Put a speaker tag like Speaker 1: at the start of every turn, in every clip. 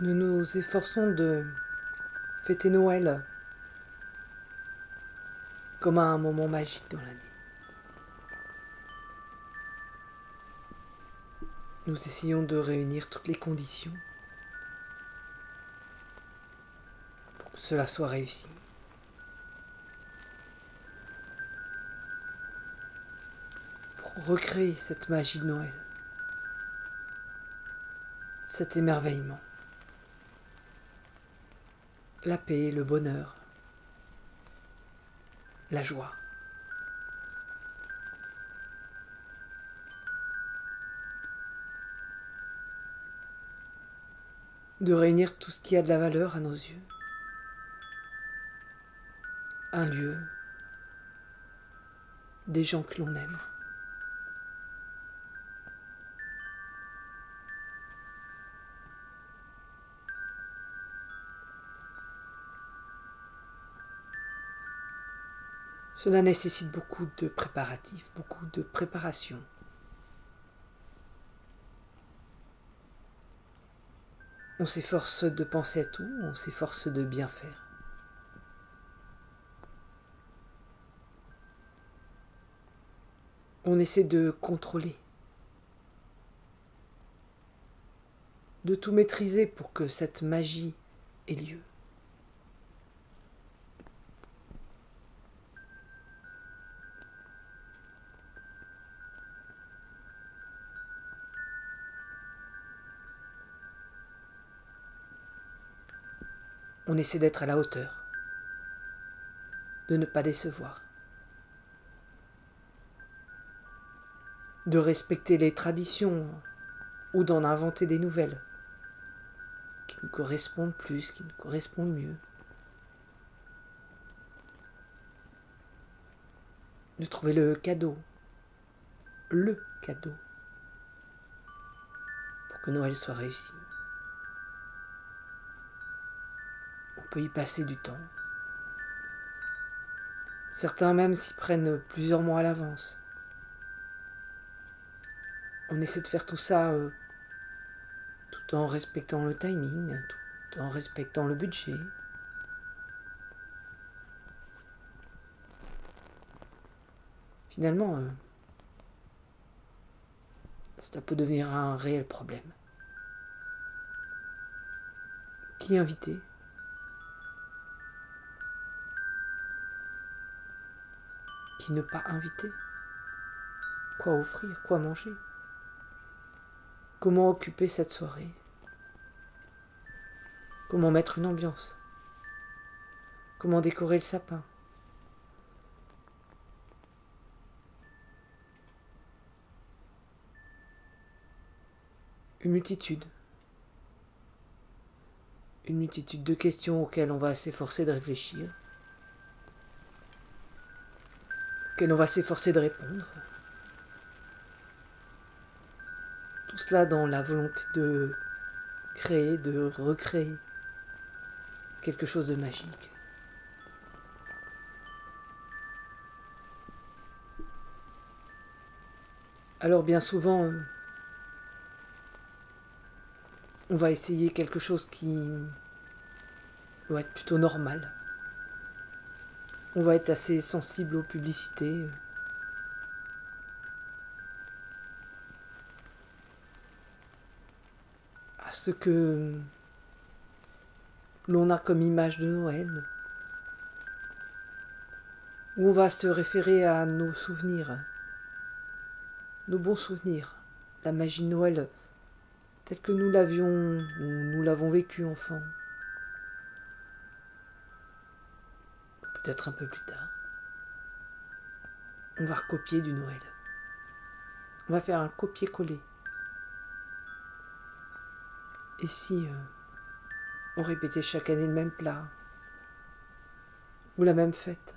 Speaker 1: Nous nous efforçons de fêter Noël comme un moment magique dans l'année. Nous essayons de réunir toutes les conditions pour que cela soit réussi. Pour recréer cette magie de Noël, cet émerveillement, la paix, le bonheur, la joie. De réunir tout ce qui a de la valeur à nos yeux. Un lieu, des gens que l'on aime. Cela nécessite beaucoup de préparatifs, beaucoup de préparation. On s'efforce de penser à tout, on s'efforce de bien faire. On essaie de contrôler, de tout maîtriser pour que cette magie ait lieu. On essaie d'être à la hauteur, de ne pas décevoir, de respecter les traditions ou d'en inventer des nouvelles qui nous correspondent plus, qui nous correspondent mieux. De trouver le cadeau pour que Noël soit réussi. On peut y passer du temps. Certains même s'y prennent plusieurs mois à l'avance. On essaie de faire tout ça tout en respectant le timing, tout en respectant le budget. Finalement, cela peut devenir un réel problème. Qui inviter ? Qui ne pas inviter ? Quoi offrir ? Quoi manger ? Comment occuper cette soirée ? Comment mettre une ambiance ? Comment décorer le sapin ? Une multitude de questions auxquelles on va s'efforcer de réfléchir, auxquelles on va s'efforcer de répondre. Tout cela dans la volonté de créer, de recréer quelque chose de magique. Alors bien souvent, on va essayer quelque chose qui doit être plutôt normal. On va être assez sensible aux publicités. À ce que l'on a comme image de Noël. Où on va se référer à nos souvenirs. Nos bons souvenirs. La magie de Noël telle que nous l'avons vécue enfant. Peut-être un peu plus tard. On va recopier du Noël. On va faire un copier-coller. Et si on répétait chaque année le même plat ou la même fête ?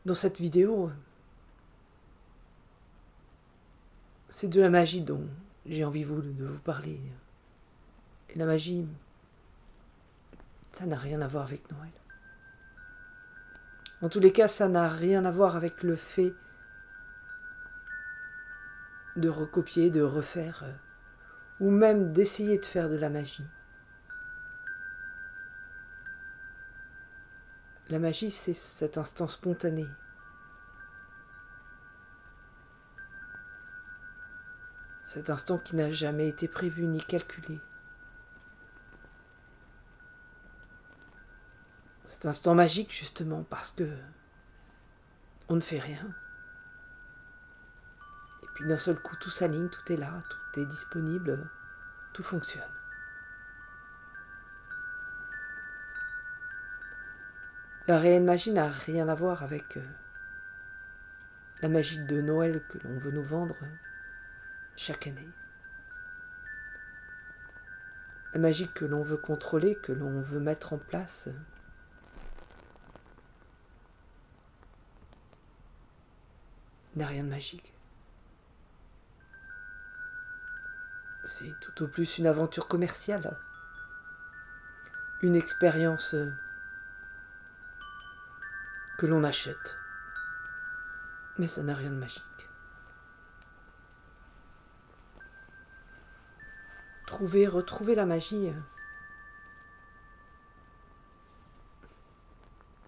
Speaker 1: Dans cette vidéo, c'est de la magie dont j'ai envie de vous parler. Et la magie, Ça n'a rien à voir avec Noël. En tous les cas, ça n'a rien à voir avec le fait de recopier, de refaire, ou même d'essayer de faire de la magie. La magie, c'est cet instant spontané. Cet instant qui n'a jamais été prévu ni calculé. Cet instant magique, justement, parce que on ne fait rien. Et puis d'un seul coup, tout s'aligne, tout est là, tout est disponible, tout fonctionne. La réelle magie n'a rien à voir avec la magie de Noël que l'on veut nous vendre chaque année. La magie que l'on veut contrôler, que l'on veut mettre en place, n'a rien de magique. C'est tout au plus une aventure commerciale, une expérience que l'on achète. Mais ça n'a rien de magique. Retrouver la magie,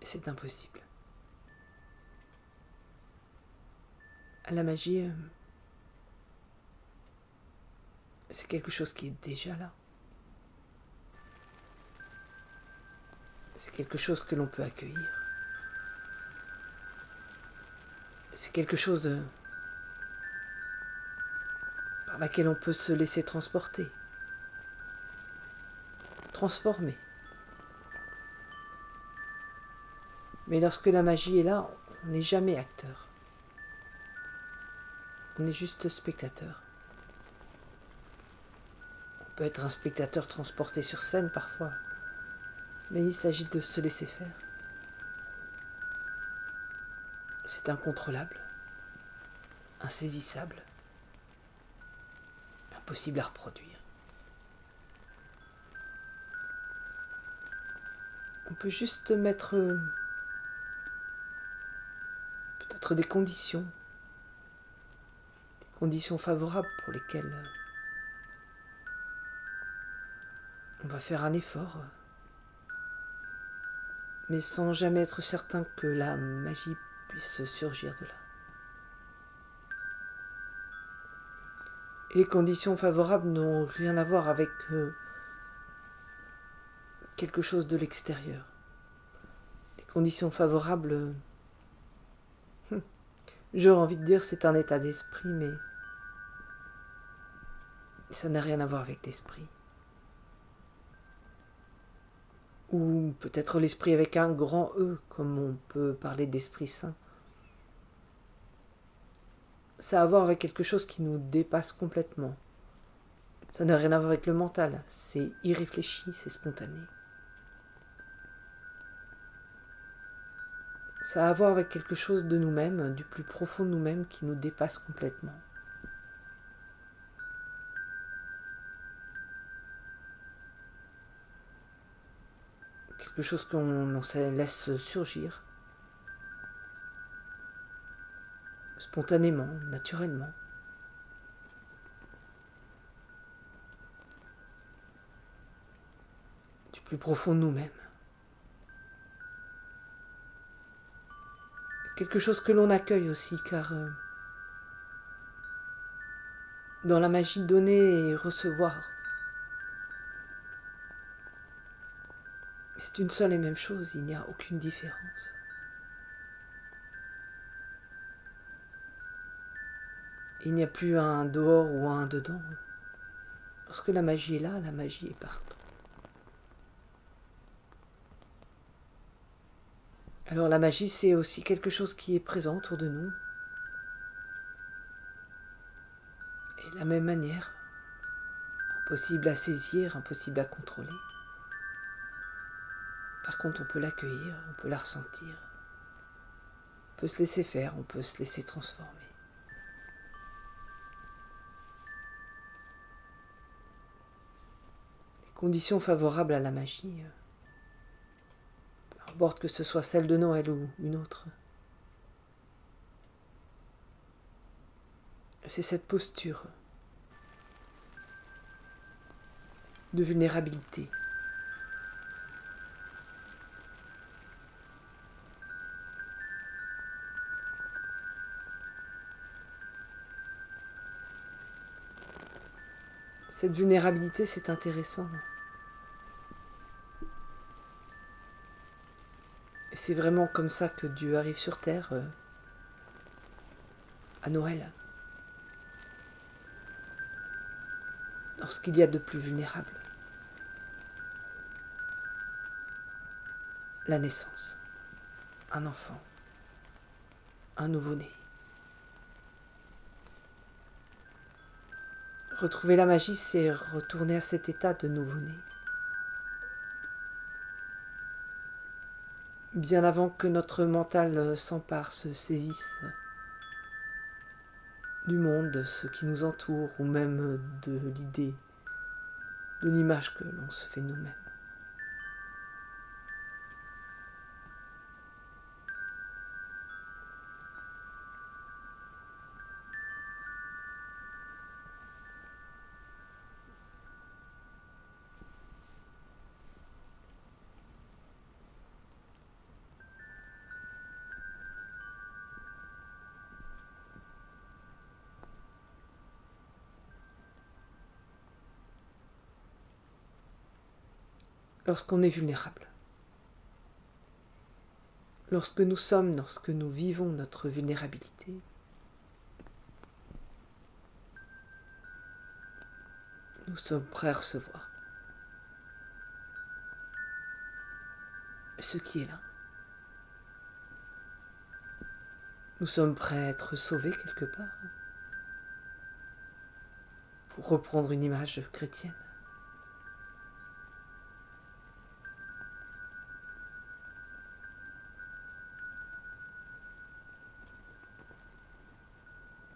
Speaker 1: c'est impossible. La magie, c'est quelque chose qui est déjà là. C'est quelque chose que l'on peut accueillir. C'est quelque chose par laquelle on peut se laisser transporter, transformer. Mais lorsque la magie est là, on n'est jamais acteur. On est juste spectateur. On peut être un spectateur transporté sur scène parfois, mais il s'agit de se laisser faire. C'est incontrôlable, insaisissable, impossible à reproduire. On peut juste mettre peut-être des conditions favorables pour lesquelles on va faire un effort, mais sans jamais être certain que la magie puisse surgir de là. Et les conditions favorables n'ont rien à voir avec quelque chose de l'extérieur. Les conditions favorables, j'aurais envie de dire c'est un état d'esprit, mais ça n'a rien à voir avec l'esprit. Ou peut-être l'esprit avec un grand E, comme on peut parler d'esprit saint. Ça a à voir avec quelque chose qui nous dépasse complètement. Ça n'a rien à voir avec le mental, c'est irréfléchi, c'est spontané. Ça a à voir avec quelque chose de nous-mêmes, du plus profond de nous-mêmes, qui nous dépasse complètement. Quelque chose qu'on laisse surgir, spontanément, naturellement. Du plus profond de nous-mêmes. Quelque chose que l'on accueille aussi, car dans la magie, donner et recevoir, c'est une seule et même chose, il n'y a aucune différence. Il n'y a plus un dehors ou un dedans. Lorsque la magie est là, la magie est partout. Alors la magie, c'est aussi quelque chose qui est présent autour de nous. Et de la même manière, impossible à saisir, impossible à contrôler. Par contre, on peut l'accueillir, on peut la ressentir. On peut se laisser faire, on peut se laisser transformer. Les conditions favorables à la magie, importe que ce soit celle de Noël ou une autre. C'est cette posture de vulnérabilité. Cette vulnérabilité, c'est intéressant. Et c'est vraiment comme ça que Dieu arrive sur terre à Noël. Lorsqu'il y a de plus vulnérable. La naissance. Un enfant. Un nouveau-né. Retrouver la magie, c'est retourner à cet état de nouveau-né. Bien avant que notre mental s'empare, se saisisse du monde, de ce qui nous entoure, ou même de l'idée, de l'image que l'on se fait nous-mêmes. Lorsqu'on est vulnérable. Lorsque nous vivons notre vulnérabilité, nous sommes prêts à recevoir ce qui est là. Nous sommes prêts à être sauvés quelque part, pour reprendre une image chrétienne.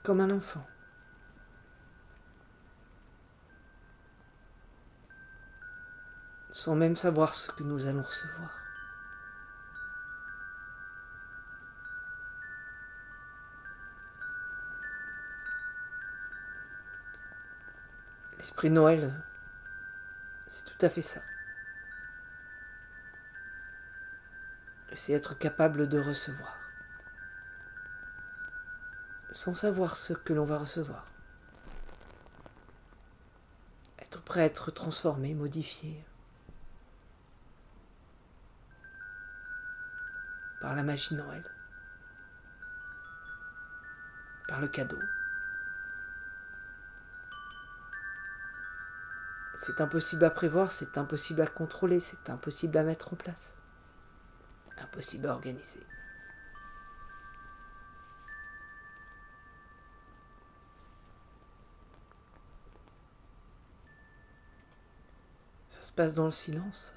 Speaker 1: Comme un enfant. Sans même savoir ce que nous allons recevoir. L'esprit de Noël, c'est tout à fait ça. C'est être capable de recevoir. Sans savoir ce que l'on va recevoir. Être prêt à être transformé, modifié par la magie de Noël, par le cadeau. C'est impossible à prévoir, c'est impossible à contrôler, c'est impossible à mettre en place, impossible à organiser. Ça se passe dans le silence,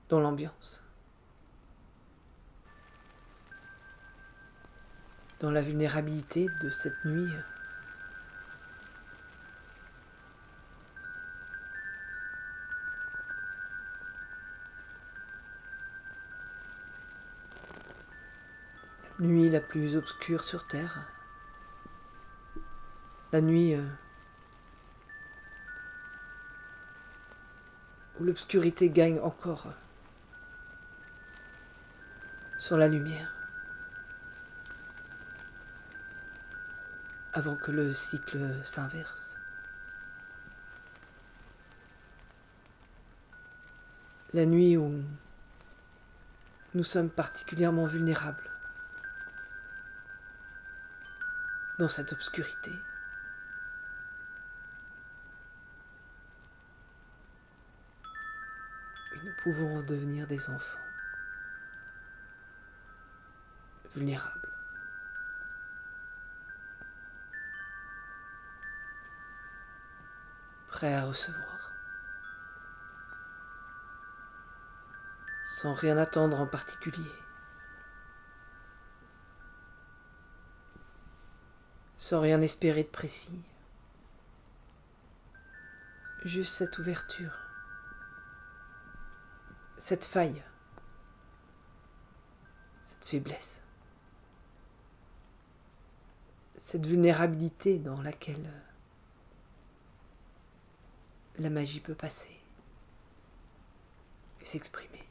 Speaker 1: dans l'ambiance, dans la vulnérabilité de cette nuit. La nuit la plus obscure sur Terre. La nuit où l'obscurité gagne encore sur la lumière, avant que le cycle s'inverse. La nuit où nous sommes particulièrement vulnérables dans cette obscurité. Et nous pouvons devenir des enfants vulnérables. Prêts à recevoir. Sans rien attendre en particulier. Sans rien espérer de précis. Juste cette ouverture. cette faille, cette faiblesse, cette vulnérabilité dans laquelle la magie peut passer et s'exprimer.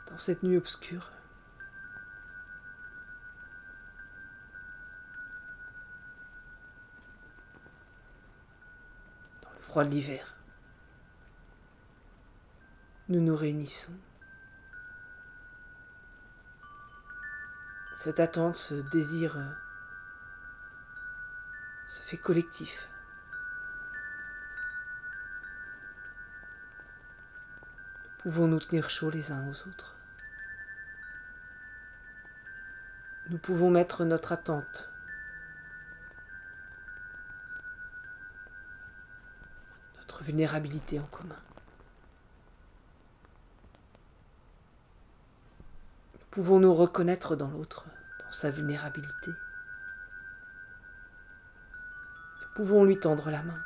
Speaker 1: Dans cette nuit obscure, dans le froid de l'hiver, nous nous réunissons. Cette attente, ce désir se fait collectif. Nous pouvons nous tenir chaud les uns aux autres. Nous pouvons mettre notre attente, notre vulnérabilité en commun. Nous pouvons nous reconnaître dans l'autre, dans sa vulnérabilité. Nous pouvons lui tendre la main.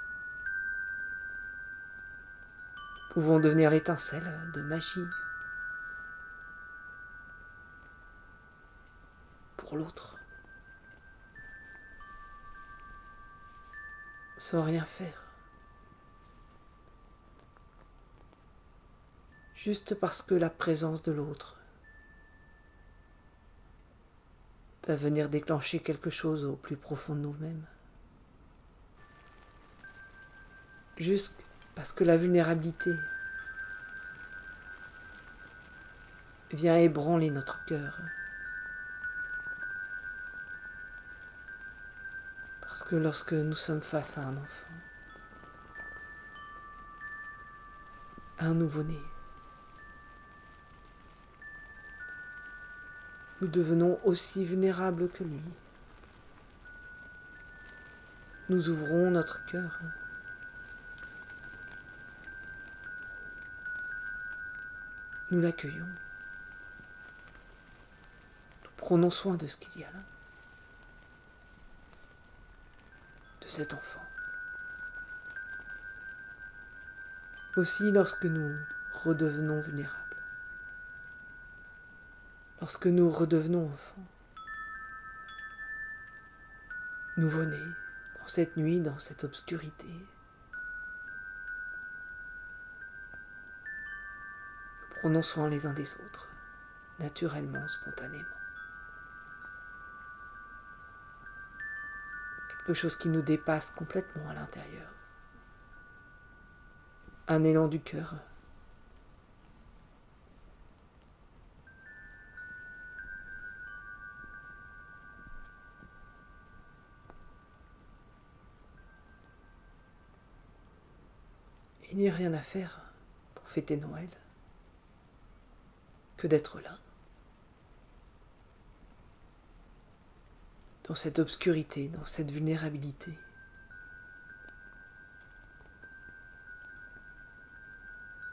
Speaker 1: Nous pouvons devenir l'étincelle de magie pour l'autre, sans rien faire, juste parce que la présence de l'autre peut venir déclencher quelque chose au plus profond de nous-mêmes, juste parce que la vulnérabilité vient ébranler notre cœur. Parce que lorsque nous sommes face à un enfant, à un nouveau-né, nous devenons aussi vulnérables que lui. Nous ouvrons notre cœur. Nous l'accueillons. Nous prenons soin de ce qu'il y a là. De cet enfant. Aussi lorsque nous redevenons vulnérables. Lorsque nous redevenons enfants. Nouveau-né, dans cette nuit, dans cette obscurité. Nous prenons soin les uns des autres, naturellement, spontanément. Quelque chose qui nous dépasse complètement à l'intérieur. Un élan du cœur. Il n'y a rien à faire pour fêter Noël que d'être là. Dans cette obscurité, dans cette vulnérabilité.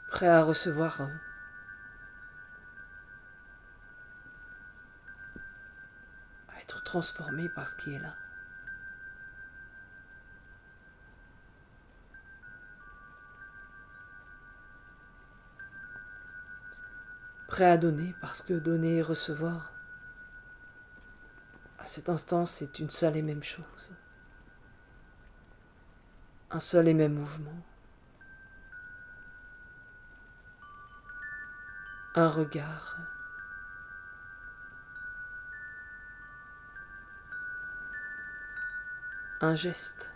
Speaker 1: Prêt à recevoir à être transformé par ce qui est là. Prêt à donner parce que donner et recevoir, à cet instant, c'est une seule et même chose. Un seul et même mouvement. Un regard. Un geste.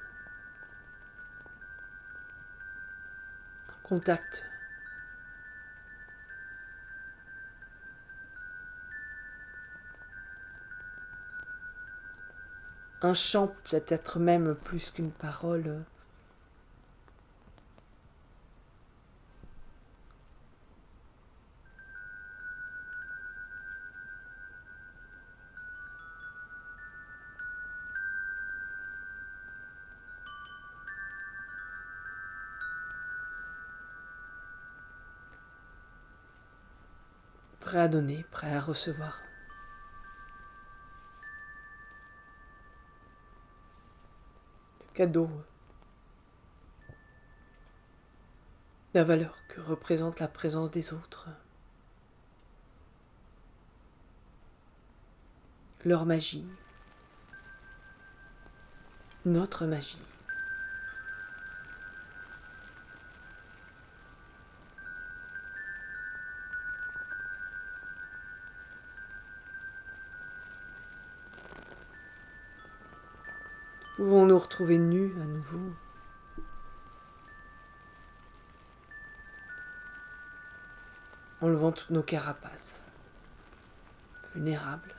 Speaker 1: Un contact. Un chant, peut-être même plus qu'une parole. prêt à donner, prêt à recevoir. Le cadeau, la valeur que représente la présence des autres, leur magie, notre magie. Pouvons nous retrouver nus à nouveau, enlevant toutes nos carapaces, vulnérables.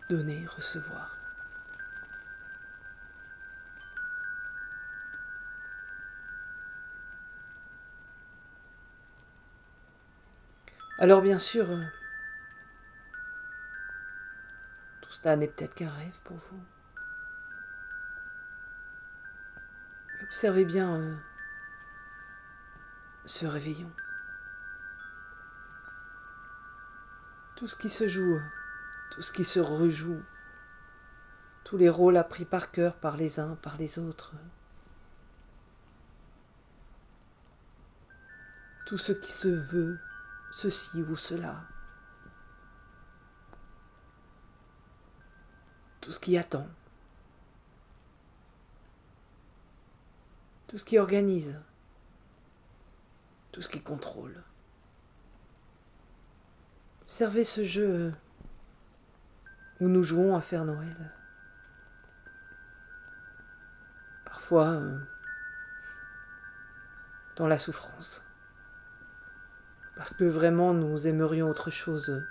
Speaker 1: Donner, recevoir. Alors bien sûr, tout cela n'est peut-être qu'un rêve pour vous. Observez bien ce réveillon. Tout ce qui se joue, tout ce qui se rejoue, tous les rôles appris par cœur par les uns, par les autres. Tout ce qui se veut, ceci ou cela. Tout ce qui attend. Tout ce qui organise. Tout ce qui contrôle. Observez ce jeu où nous jouons à faire Noël. Parfois, dans la souffrance. Parce que vraiment, nous aimerions autre chose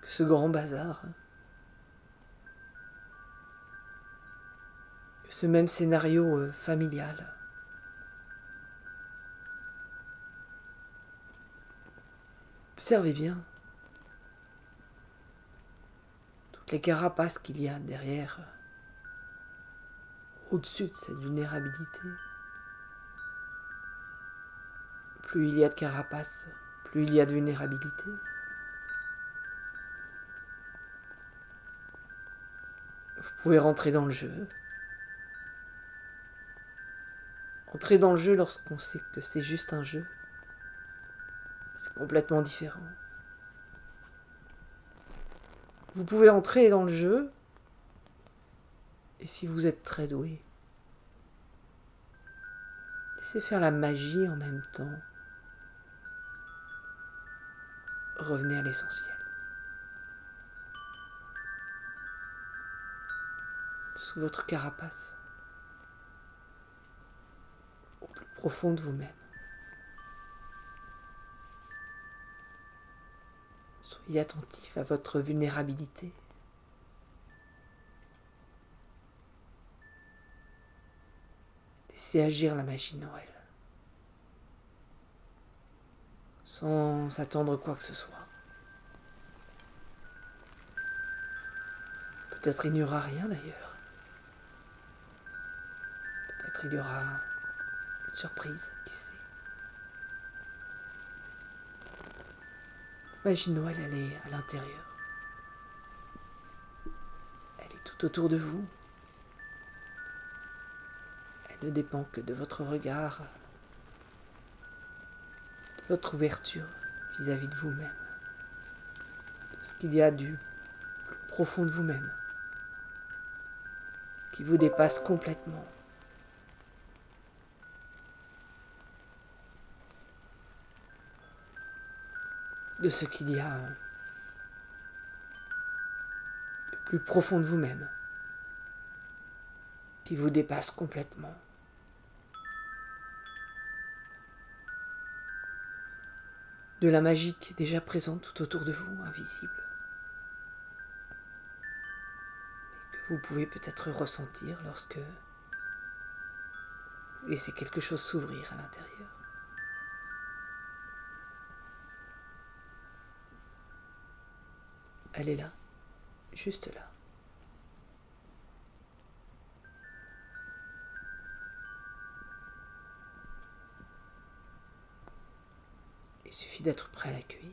Speaker 1: que ce grand bazar. Que ce même scénario familial. Observez bien toutes les carapaces qu'il y a derrière, au-dessus de cette vulnérabilité. Plus il y a de carapaces, plus il y a de vulnérabilité. Vous pouvez rentrer dans le jeu. Entrer dans le jeu lorsqu'on sait que c'est juste un jeu, c'est complètement différent. Vous pouvez entrer dans le jeu, et si vous êtes très doué, laissez faire la magie en même temps. Revenez à l'essentiel. Sous votre carapace, au plus profond de vous-même. Soyez attentif à votre vulnérabilité. Laissez agir la magie de Noël. Sans attendre quoi que ce soit. Peut-être il n'y aura rien d'ailleurs. Peut-être il y aura une surprise, qui sait. La magie de Noël, elle est à l'intérieur. Elle est tout autour de vous. Elle ne dépend que de votre regard, de votre ouverture vis-à-vis de vous-même, de ce qu'il y a du plus profond de vous-même, qui vous dépasse complètement. De ce qu'il y a de plus profond de vous-même, qui vous dépasse complètement. De la magie qui est déjà présente tout autour de vous, invisible. Et que vous pouvez peut-être ressentir lorsque vous laissez quelque chose s'ouvrir à l'intérieur. Elle est là, juste là. Il suffit d'être prêt à l'accueillir.